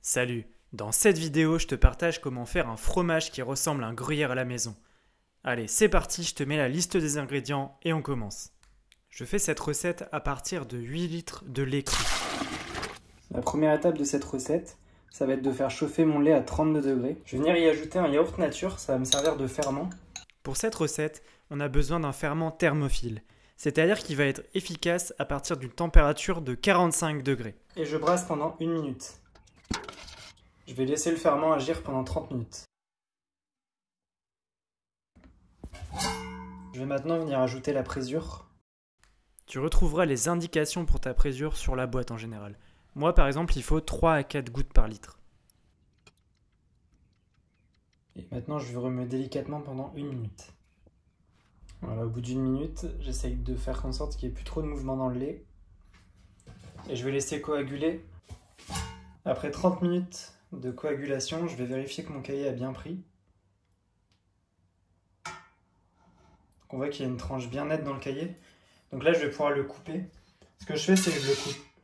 Salut, dans cette vidéo je te partage comment faire un fromage qui ressemble à un gruyère à la maison. Allez, c'est parti, je te mets la liste des ingrédients et on commence. Je fais cette recette à partir de 8 litres de lait cru. La première étape de cette recette, ça va être de faire chauffer mon lait à 32 degrés. Je vais venir y ajouter un yaourt nature, ça va me servir de ferment. Pour cette recette, on a besoin d'un ferment thermophile, c'est-à-dire qu'il va être efficace à partir d'une température de 45 degrés. Et je brasse pendant 1 minute. Je vais laisser le ferment agir pendant 30 minutes. Je vais maintenant venir ajouter la présure. Tu retrouveras les indications pour ta présure sur la boîte en général. Moi par exemple, il faut 3 à 4 gouttes par litre. Et maintenant je vais remuer délicatement pendant 1 minute. Voilà, au bout d'1 minute, j'essaye de faire en sorte qu'il n'y ait plus trop de mouvement dans le lait. Et je vais laisser coaguler. Après 30 minutes de coagulation, je vais vérifier que mon cahier a bien pris. Donc on voit qu'il y a une tranche bien nette dans le cahier. Donc là, je vais pouvoir le couper. Ce que je fais, c'est que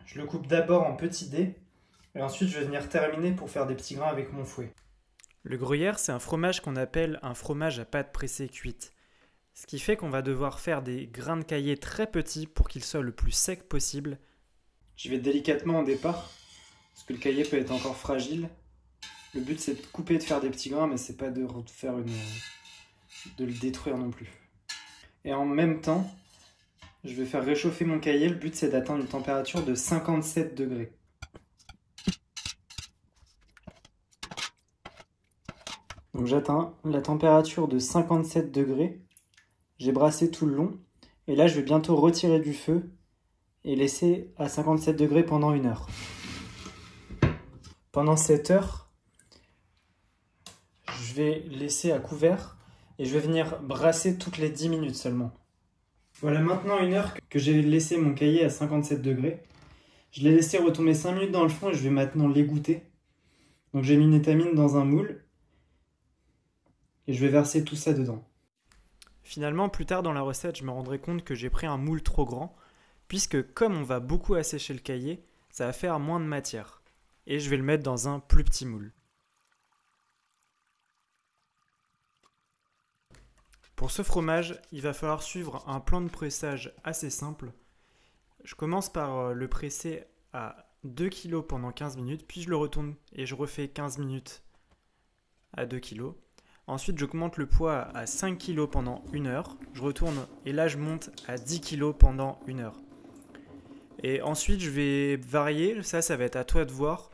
je le coupe d'abord en petits dés. Et ensuite, je vais venir terminer pour faire des petits grains avec mon fouet. Le gruyère, c'est un fromage qu'on appelle un fromage à pâte pressée cuite. Ce qui fait qu'on va devoir faire des grains de caillé très petits pour qu'il soit le plus sec possible. Je vais délicatement au départ, parce que le cahier peut être encore fragile. Le but, c'est de couper et de faire des petits grains, mais c'est pas de le détruire non plus. Et en même temps, je vais faire réchauffer mon cahier. Le but, c'est d'atteindre une température de 57 degrés. Donc j'atteins la température de 57 degrés. J'ai brassé tout le long. Et là, je vais bientôt retirer du feu et laisser à 57 degrés pendant 1 heure. Pendant cette heure, je vais laisser à couvert et je vais venir brasser toutes les 10 minutes seulement. Voilà maintenant 1 heure que j'ai laissé mon cahier à 57 degrés. Je l'ai laissé retomber 5 minutes dans le fond et je vais maintenant l'égoutter. Donc j'ai mis une étamine dans un moule et je vais verser tout ça dedans. Finalement, plus tard dans la recette, je me rendrai compte que j'ai pris un moule trop grand, puisque comme on va beaucoup assécher le cahier, ça va faire moins de matière. Et je vais le mettre dans un plus petit moule. Pour ce fromage, il va falloir suivre un plan de pressage assez simple. Je commence par le presser à 2 kg pendant 15 minutes, puis je le retourne et je refais 15 minutes à 2 kg. Ensuite, j'augmente le poids à 5 kg pendant 1 heure. Je retourne et là, je monte à 10 kg pendant 1 heure. Et ensuite, je vais varier. Ça va être à toi de voir.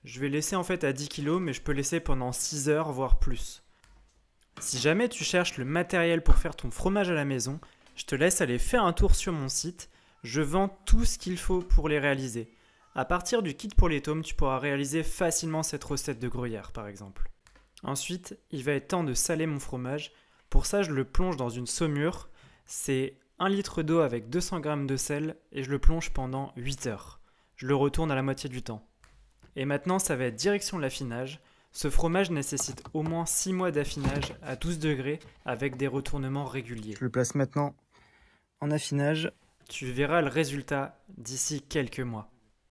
Je vais laisser en fait à 10 kg, mais je peux laisser pendant 6 heures, voire plus. Si jamais tu cherches le matériel pour faire ton fromage à la maison, je te laisse aller faire un tour sur mon site. Je vends tout ce qu'il faut pour les réaliser. À partir du kit pour les tomes, tu pourras réaliser facilement cette recette de gruyère, par exemple. Ensuite, il va être temps de saler mon fromage. Pour ça, je le plonge dans une saumure. C'est 1 litre d'eau avec 200 g de sel et je le plonge pendant 8 heures. Je le retourne à la moitié du temps. Et maintenant, ça va être direction l'affinage. Ce fromage nécessite au moins 6 mois d'affinage à 12 degrés avec des retournements réguliers. Je le place maintenant en affinage. Tu verras le résultat d'ici quelques mois.